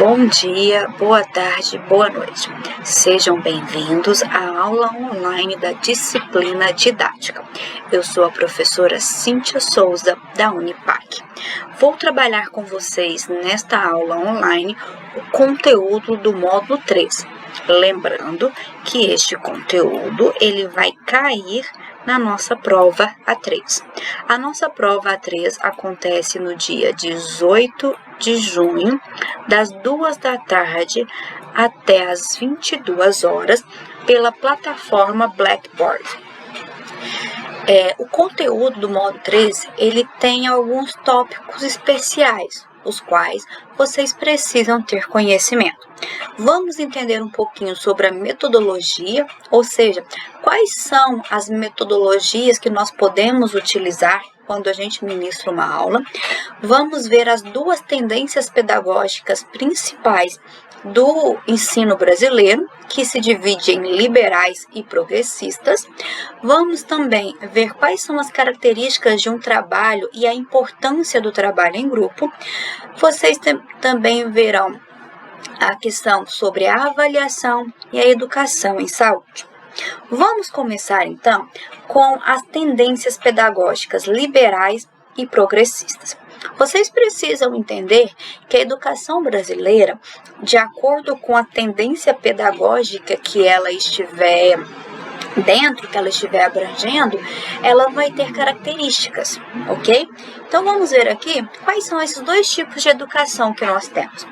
Bom dia, boa tarde, boa noite. Sejam bem-vindos à aula online da disciplina didática. Eu sou a professora Cíntia Souza, da Unipac. Vou trabalhar com vocês nesta aula online o conteúdo do módulo 3. Lembrando que este conteúdo ele vai cair na nossa prova A3. A nossa prova A3 acontece no dia 18 de junho, das 2 da tarde até as 22 horas, pela plataforma Blackboard. O conteúdo do módulo 3, ele tem alguns tópicos especiais, os quais vocês precisam ter conhecimento. Vamos entender um pouquinho sobre a metodologia, ou seja, quais são as metodologias que nós podemos utilizar quando a gente ministra uma aula. Vamos ver as duas tendências pedagógicas principais do ensino brasileiro, que se divide em liberais e progressistas. Vamos também ver quais são as características de um trabalho e a importância do trabalho em grupo. Vocês também verão a questão sobre a avaliação e a educação em saúde. Vamos começar então com as tendências pedagógicas liberais e progressistas. Vocês precisam entender que a educação brasileira, de acordo com a tendência pedagógica que ela estiver dentro, que ela estiver abrangendo, ela vai ter características, ok? Então vamos ver aqui quais são esses dois tipos de educação que nós temos.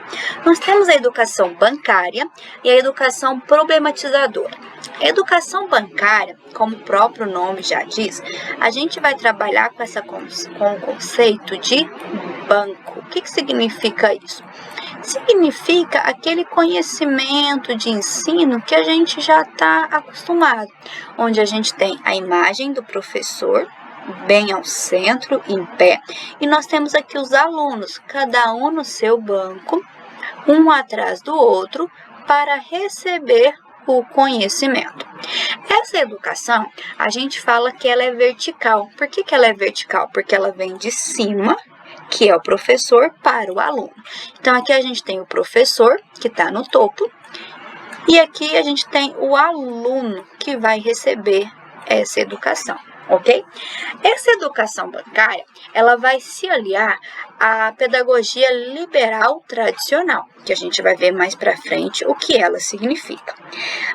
Nós temos a educação bancária e a educação problematizadora. A educação bancária, como o próprio nome já diz, a gente vai trabalhar com o conceito de banco. O que significa isso? Significa aquele conhecimento de ensino que a gente já está acostumado, onde a gente tem a imagem do professor bem ao centro, em pé, e nós temos aqui os alunos, cada um no seu banco, um atrás do outro, para receber o conhecimento. Essa educação, a gente fala que ela é vertical. Por que ela é vertical? Porque ela vem de cima, que é o professor, para o aluno. Então, aqui a gente tem o professor, que está no topo, e aqui a gente tem o aluno, que vai receber essa educação, ok? Essa educação bancária, ela vai se aliar à pedagogia liberal tradicional, que a gente vai ver mais para frente o que ela significa.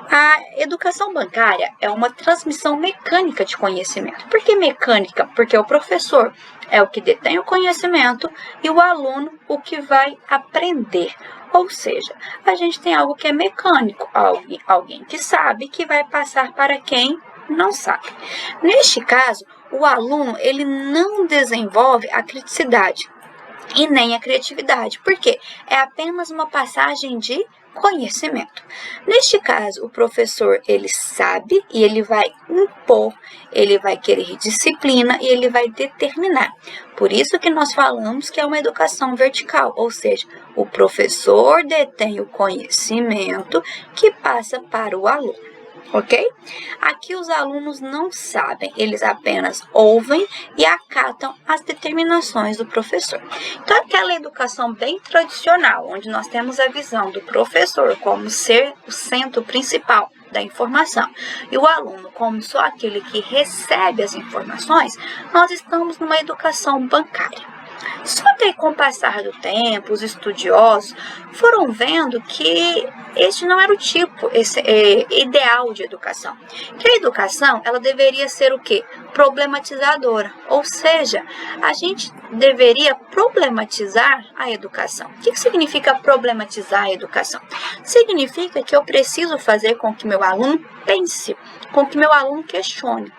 A educação bancária é uma transmissão mecânica de conhecimento. Por que mecânica? Porque o professor é o que detém o conhecimento e o aluno o que vai aprender. Ou seja, a gente tem algo que é mecânico, alguém que sabe que vai passar para quem não sabe. Neste caso, o aluno ele não desenvolve a criticidade e nem a criatividade. Por quê? É apenas uma passagem de conhecimento. Neste caso, o professor ele sabe e ele vai impor, ele vai querer disciplina e ele vai determinar. Por isso que nós falamos que é uma educação vertical, ou seja, o professor detém o conhecimento que passa para o aluno. Ok? Aqui os alunos não sabem, eles apenas ouvem e acatam as determinações do professor. Então, aquela educação bem tradicional, onde nós temos a visão do professor como ser o centro principal da informação e o aluno como só aquele que recebe as informações, nós estamos numa educação bancária. Só que com o passar do tempo, os estudiosos foram vendo que este não era o tipo ideal de educação. Que a educação, ela deveria ser o quê? Problematizadora. Ou seja, a gente deveria problematizar a educação. O que significa problematizar a educação? Significa que eu preciso fazer com que meu aluno pense, com que meu aluno questione.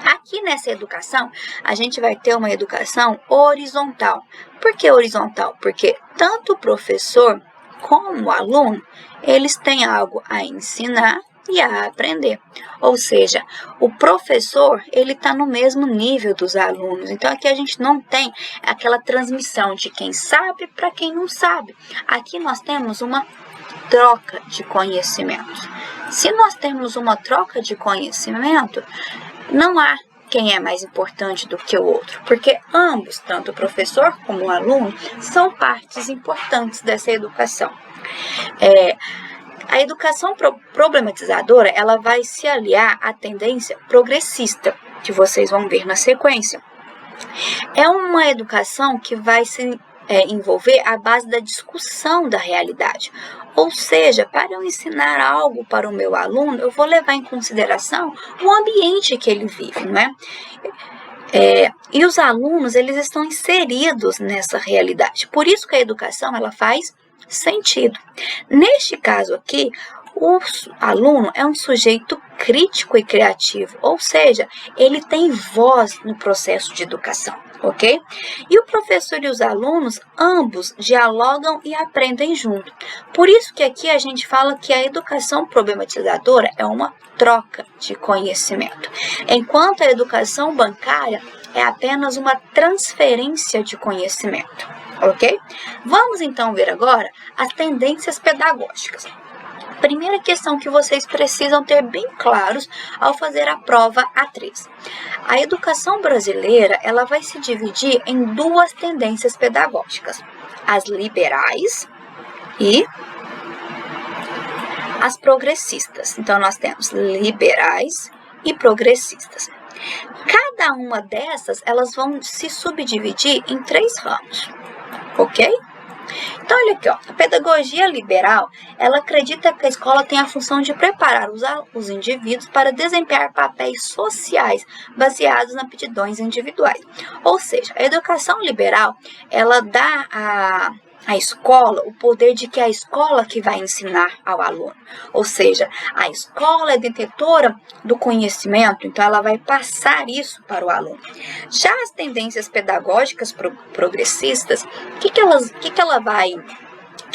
Aqui nessa educação, a gente vai ter uma educação horizontal. Por que horizontal? Porque tanto o professor como o aluno, eles têm algo a ensinar e a aprender. Ou seja, o professor, ele está no mesmo nível dos alunos. Então, aqui a gente não tem aquela transmissão de quem sabe para quem não sabe. Aqui nós temos uma troca de conhecimento. Se nós temos uma troca de conhecimento, não há quem é mais importante do que o outro, porque ambos, tanto o professor como o aluno, são partes importantes dessa educação. A educação problematizadora, ela vai se aliar à tendência progressista, que vocês vão ver na sequência. É uma educação que vai se envolver a base da discussão da realidade. Ou seja, para eu ensinar algo para o meu aluno, eu vou levar em consideração o ambiente que ele vive, não é? E os alunos, eles estão inseridos nessa realidade. Por isso que a educação, ela faz sentido. Neste caso aqui, o aluno é um sujeito crítico e criativo, ou seja, ele tem voz no processo de educação, ok? E o professor e os alunos, ambos dialogam e aprendem junto. Por isso que aqui a gente fala que a educação problematizadora é uma troca de conhecimento, enquanto a educação bancária é apenas uma transferência de conhecimento, ok? Vamos então ver agora as tendências pedagógicas. Primeira questão que vocês precisam ter bem claros ao fazer a prova A3. A educação brasileira, ela vai se dividir em duas tendências pedagógicas: as liberais e as progressistas. Então, nós temos liberais e progressistas. Cada uma dessas, elas vão se subdividir em 3 ramos, ok? Então, olha aqui, ó, a pedagogia liberal, ela acredita que a escola tem a função de preparar os indivíduos para desempenhar papéis sociais baseados nas aptidões individuais. Ou seja, a educação liberal, ela dá à escola o poder de que é a escola que vai ensinar ao aluno. Ou seja, a escola é detentora do conhecimento, então ela vai passar isso para o aluno. Já as tendências pedagógicas progressistas, o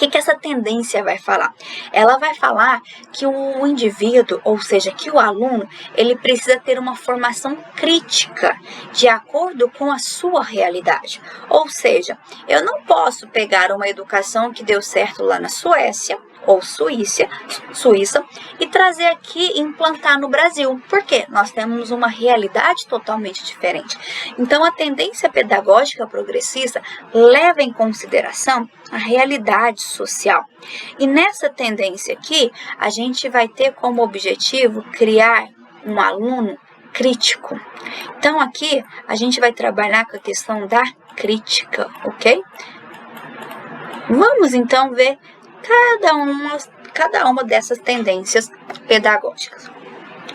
que essa tendência vai falar? Ela vai falar que o indivíduo, ou seja, que o aluno, ele precisa ter uma formação crítica de acordo com a sua realidade. Ou seja, eu não posso pegar uma educação que deu certo lá na Suécia ou Suíça e trazer aqui e implantar no Brasil. Por quê? Nós temos uma realidade totalmente diferente. Então, a tendência pedagógica progressista leva em consideração a realidade social. E nessa tendência aqui, a gente vai ter como objetivo criar um aluno crítico. Então, aqui, a gente vai trabalhar com a questão da crítica, ok? Vamos, então, ver cada uma dessas tendências pedagógicas.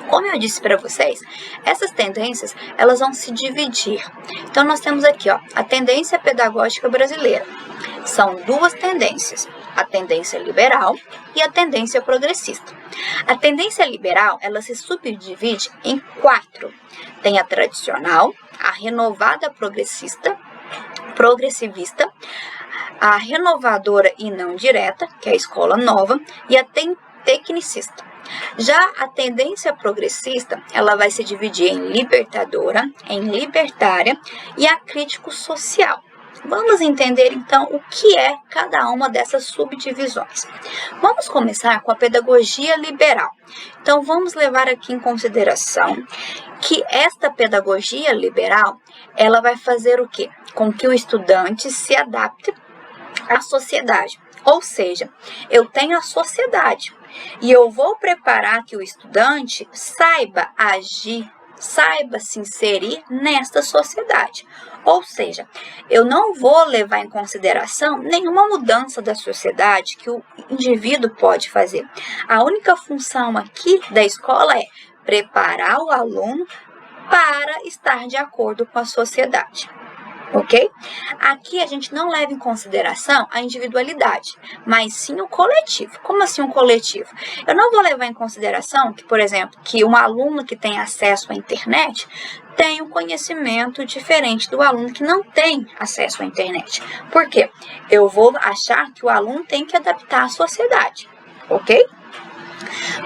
Como eu disse para vocês, essas tendências, elas vão se dividir. Então, nós temos aqui, ó, a tendência pedagógica brasileira. São duas tendências, a tendência liberal e a tendência progressista. A tendência liberal, ela se subdivide em 4. Tem a tradicional, a renovada progressivista, a renovadora e não direta, que é a escola nova, e a tecnicista. Já a tendência progressista, ela vai se dividir em libertadora, em libertária e a crítico-social. Vamos entender, então, o que é cada uma dessas subdivisões. Vamos começar com a pedagogia liberal. Então, vamos levar aqui em consideração que esta pedagogia liberal, ela vai fazer o quê? Com que o estudante se adapte à sociedade. Ou seja, eu tenho a sociedade e eu vou preparar que o estudante saiba agir, saiba se inserir nesta sociedade. Ou seja, eu não vou levar em consideração nenhuma mudança da sociedade que o indivíduo pode fazer. A única função aqui da escola é preparar o aluno para estar de acordo com a sociedade. Ok? Aqui a gente não leva em consideração a individualidade, mas sim o coletivo. Como assim um coletivo? Eu não vou levar em consideração que, por exemplo, que um aluno que tem acesso à internet tem um conhecimento diferente do aluno que não tem acesso à internet. Por quê? Eu vou achar que o aluno tem que adaptar à sociedade, ok?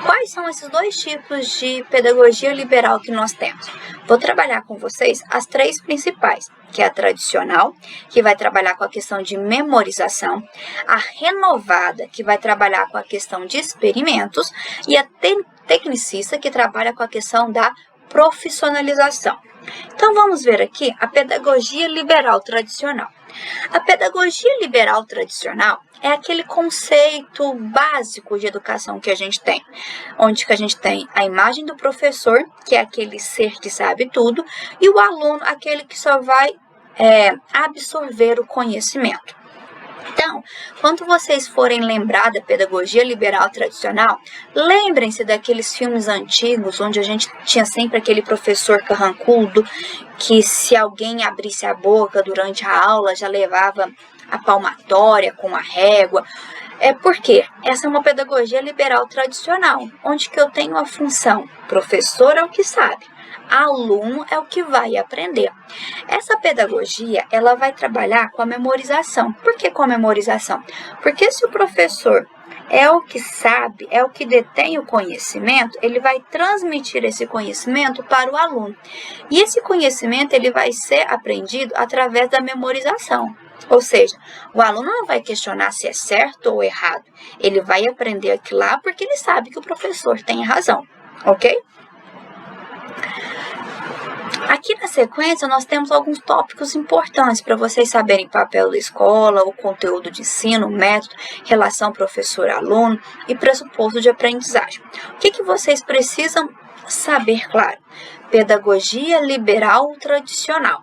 Quais são esses 2 tipos de pedagogia liberal que nós temos? Vou trabalhar com vocês as 3 principais, que é a tradicional, que vai trabalhar com a questão de memorização, a renovada, que vai trabalhar com a questão de experimentos, e a tecnicista, que trabalha com a questão da profissionalização. Então, vamos ver aqui a pedagogia liberal tradicional. A pedagogia liberal tradicional é aquele conceito básico de educação que a gente tem, onde que a gente tem a imagem do professor, que é aquele ser que sabe tudo, e o aluno, aquele que só vai absorver o conhecimento. Então, quando vocês forem lembrar da pedagogia liberal tradicional, lembrem-se daqueles filmes antigos onde a gente tinha sempre aquele professor carrancudo que, se alguém abrisse a boca durante a aula, já levava a palmatória com a régua. Porque essa é uma pedagogia liberal tradicional, onde que eu tenho a função professor é o que sabe, aluno é o que vai aprender. Essa pedagogia, ela vai trabalhar com a memorização. Por que com a memorização? Porque se o professor é o que sabe, é o que detém o conhecimento, ele vai transmitir esse conhecimento para o aluno. E esse conhecimento, ele vai ser aprendido através da memorização. Ou seja, o aluno não vai questionar se é certo ou errado. Ele vai aprender aquilo lá porque ele sabe que o professor tem razão, ok? Aqui na sequência, nós temos alguns tópicos importantes para vocês saberem o papel da escola, o conteúdo de ensino, o método, relação professor-aluno e pressuposto de aprendizagem. O que vocês precisam saber, claro? Pedagogia liberal tradicional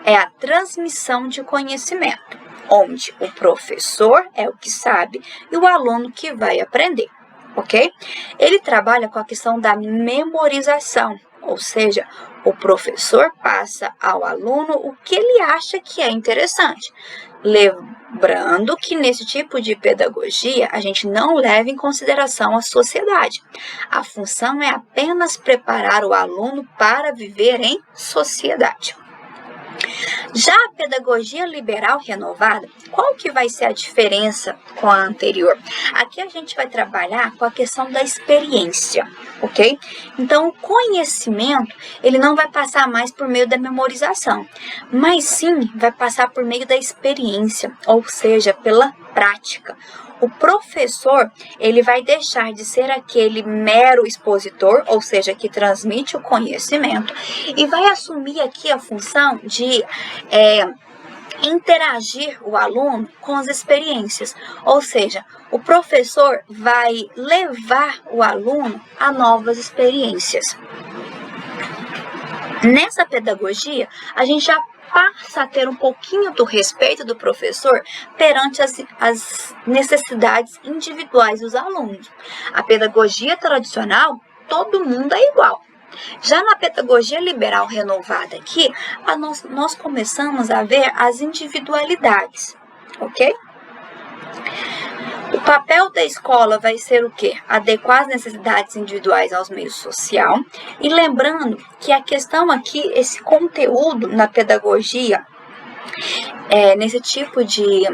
é a transmissão de conhecimento, onde o professor é o que sabe e o aluno que vai aprender, ok? Ele trabalha com a questão da memorização, ou seja, o professor passa ao aluno o que ele acha que é interessante. Lembrando que nesse tipo de pedagogia, a gente não leva em consideração a sociedade. A função é apenas preparar o aluno para viver em sociedade. Já a pedagogia liberal renovada, qual que vai ser a diferença com a anterior? Aqui a gente vai trabalhar com a questão da experiência, ok? Então, o conhecimento, ele não vai passar mais por meio da memorização, mas sim vai passar por meio da experiência, ou seja, pela prática. O professor, ele vai deixar de ser aquele mero expositor, ou seja, que transmite o conhecimento, e vai assumir aqui a função de interagir o aluno com as experiências, ou seja, o professor vai levar o aluno a novas experiências. Nessa pedagogia, a gente já passa a ter um pouquinho do respeito do professor perante as necessidades individuais dos alunos. A pedagogia tradicional, todo mundo é igual. Já na pedagogia liberal renovada aqui, nós começamos a ver as individualidades, ok? O papel da escola vai ser o quê? Adequar as necessidades individuais aos meios sociais. E lembrando que a questão aqui, esse conteúdo na pedagogia, nesse tipo de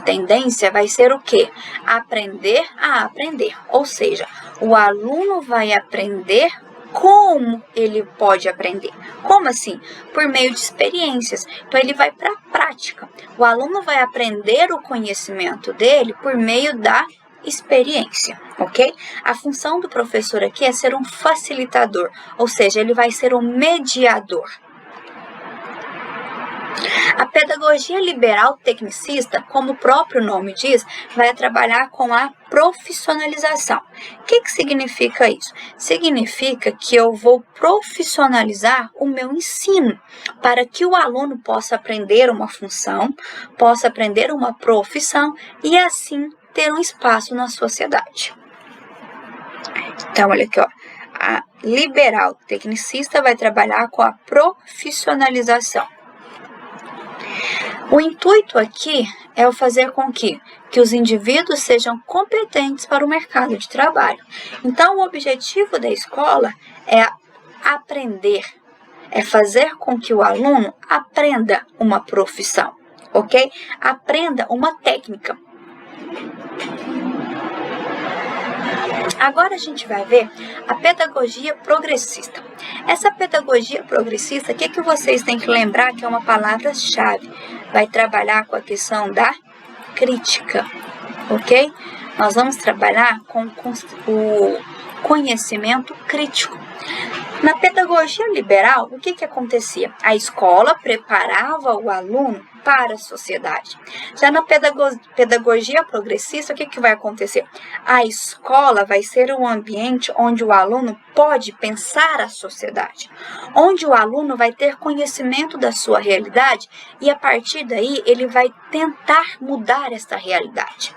tendência, vai ser o quê? Aprender a aprender. Ou seja, o aluno vai aprender como ele pode aprender. Como assim? Por meio de experiências. Então, ele vai para a prática. O aluno vai aprender o conhecimento dele por meio da experiência, ok? A função do professor aqui é ser um facilitador, ou seja, ele vai ser um mediador. A pedagogia liberal tecnicista, como o próprio nome diz, vai trabalhar com a profissionalização. O que significa isso? Significa que eu vou profissionalizar o meu ensino, para que o aluno possa aprender uma função, possa aprender uma profissão e assim ter um espaço na sociedade. Então, olha aqui, ó. A liberal tecnicista vai trabalhar com a profissionalização. O intuito aqui é o fazer com que os indivíduos sejam competentes para o mercado de trabalho. Então, o objetivo da escola é aprender, é fazer com que o aluno aprenda uma profissão, ok? Aprenda uma técnica. Agora a gente vai ver a pedagogia progressista. Essa pedagogia progressista, o que vocês têm que lembrar que é uma palavra-chave? Vai trabalhar com a questão da crítica, ok? Nós vamos trabalhar com o conhecimento crítico. Na pedagogia liberal, o que acontecia? A escola preparava o aluno para a sociedade. Já na pedagogia progressista, o que vai acontecer? A escola vai ser um ambiente onde o aluno pode pensar a sociedade, onde o aluno vai ter conhecimento da sua realidade e, a partir daí, ele vai tentar mudar esta realidade.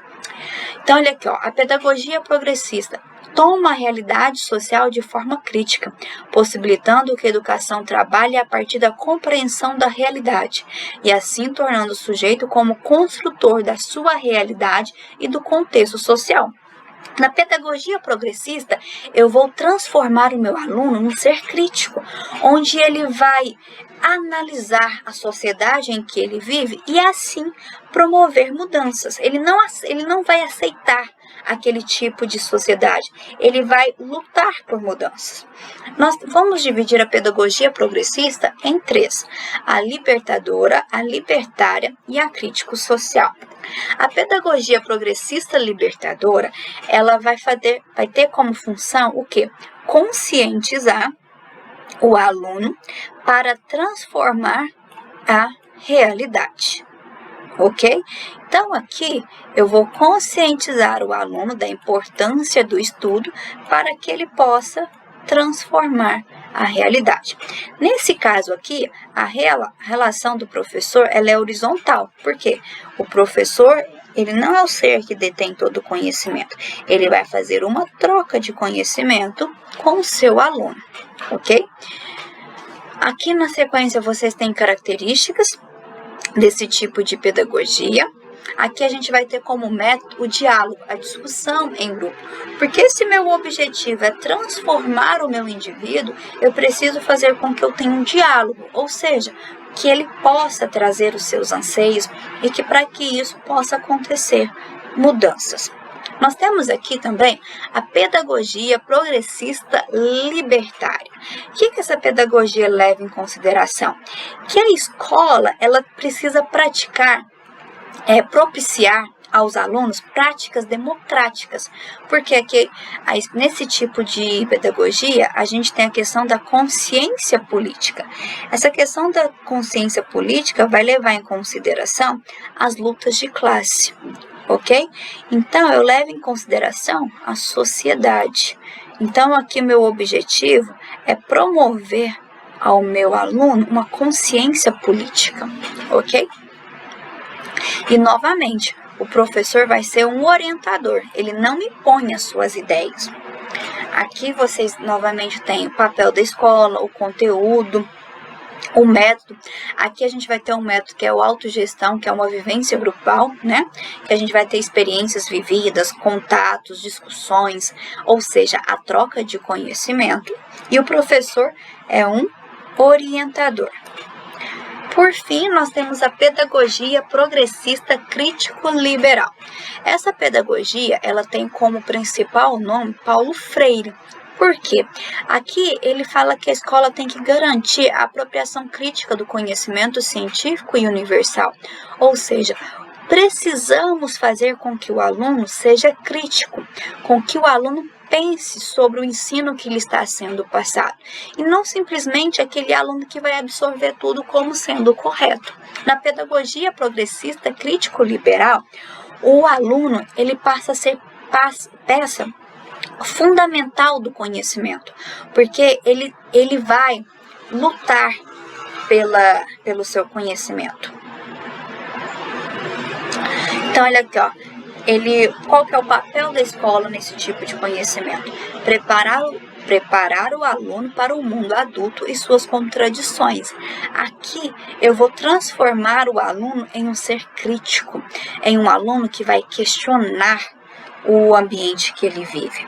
Então, olha aqui, ó, a pedagogia progressista toma a realidade social de forma crítica, possibilitando que a educação trabalhe a partir da compreensão da realidade e assim tornando o sujeito como construtor da sua realidade e do contexto social. Na pedagogia progressista, eu vou transformar o meu aluno num ser crítico, onde ele vai analisar a sociedade em que ele vive e assim promover mudanças. Ele não vai aceitar aquele tipo de sociedade, ele vai lutar por mudanças. Nós vamos dividir a pedagogia progressista em três: a libertadora, a libertária e a crítico-social. A pedagogia progressista libertadora, ela vai ter como função o quê? Conscientizar o aluno para transformar a realidade. Ok? Então, aqui eu vou conscientizar o aluno da importância do estudo para que ele possa transformar a realidade. Nesse caso aqui, a relação do professor ela é horizontal. Por quê? O professor ele não é o ser que detém todo o conhecimento. Ele vai fazer uma troca de conhecimento com o seu aluno. Ok? Aqui na sequência vocês têm características desse tipo de pedagogia. Aqui a gente vai ter como método o diálogo, a discussão em grupo. Porque se meu objetivo é transformar o meu indivíduo, eu preciso fazer com que eu tenha um diálogo, ou seja, que ele possa trazer os seus anseios e que para que isso possa acontecer mudanças. Nós temos aqui também a pedagogia progressista libertária. O que essa pedagogia leva em consideração? Que a escola ela precisa propiciar aos alunos práticas democráticas, porque aqui, nesse tipo de pedagogia, a gente tem a questão da consciência política. Essa questão da consciência política vai levar em consideração as lutas de classe, ok? Então, eu levo em consideração a sociedade. Então, aqui meu objetivo é promover ao meu aluno uma consciência política, ok? E, novamente, o professor vai ser um orientador, ele não impõe as suas ideias. Aqui vocês novamente têm o papel da escola, o conteúdo, o método. Aqui a gente vai ter um método que é o autogestão, que é uma vivência grupal, né? Que a gente vai ter experiências vividas, contatos, discussões, ou seja, a troca de conhecimento. E o professor é um orientador. Por fim, nós temos a pedagogia progressista crítico-liberal. Essa pedagogia, ela tem como principal nome Paulo Freire. Por quê? Aqui ele fala que a escola tem que garantir a apropriação crítica do conhecimento científico e universal. Ou seja, precisamos fazer com que o aluno seja crítico, com que o aluno pense sobre o ensino que lhe está sendo passado e não simplesmente aquele aluno que vai absorver tudo como sendo correto. Na pedagogia progressista crítico-liberal, o aluno ele passa a ser peça fundamental do conhecimento, porque ele vai lutar pelo seu conhecimento. Então, olha aqui, ó. Qual que é o papel da escola nesse tipo de conhecimento? Preparar o aluno para o mundo adulto e suas contradições. Aqui eu vou transformar o aluno em um ser crítico, em um aluno que vai questionar o ambiente que ele vive.